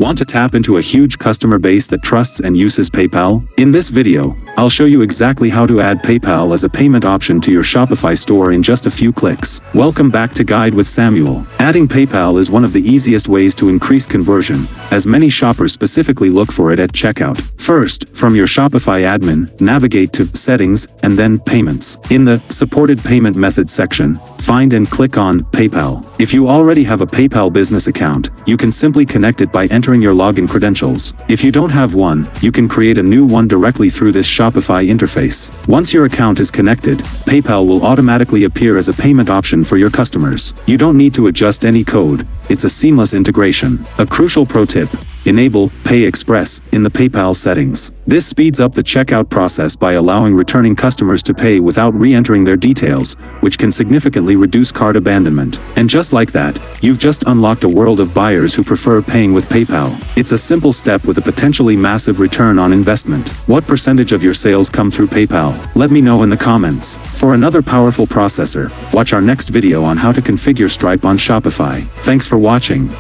Want to tap into a huge customer base that trusts and uses PayPal? In this video, I'll show you exactly how to add PayPal as a payment option to your Shopify store in just a few clicks. Welcome back to Guide with Samuel. Adding PayPal is one of the easiest ways to increase conversion, as many shoppers specifically look for it at checkout. First, from your Shopify admin, navigate to Settings and then Payments. In the Supported Payment Methods section, find and click on PayPal. If you already have a PayPal business account, you can simply connect it by entering your login credentials. If you don't have one, you can create a new one directly through this Shopify interface. Once your account is connected, PayPal will automatically appear as a payment option for your customers. You don't need to adjust any code. It's a seamless integration. A crucial pro tip: enable Pay Express in the PayPal settings. This speeds up the checkout process by allowing returning customers to pay without re-entering their details, which can significantly reduce cart abandonment. And just like that, you've just unlocked a world of buyers who prefer paying with PayPal. It's a simple step with a potentially massive return on investment. What percentage of your sales come through PayPal? Let me know in the comments. For another powerful processor, watch our next video on how to configure Stripe on Shopify. Thanks for watching.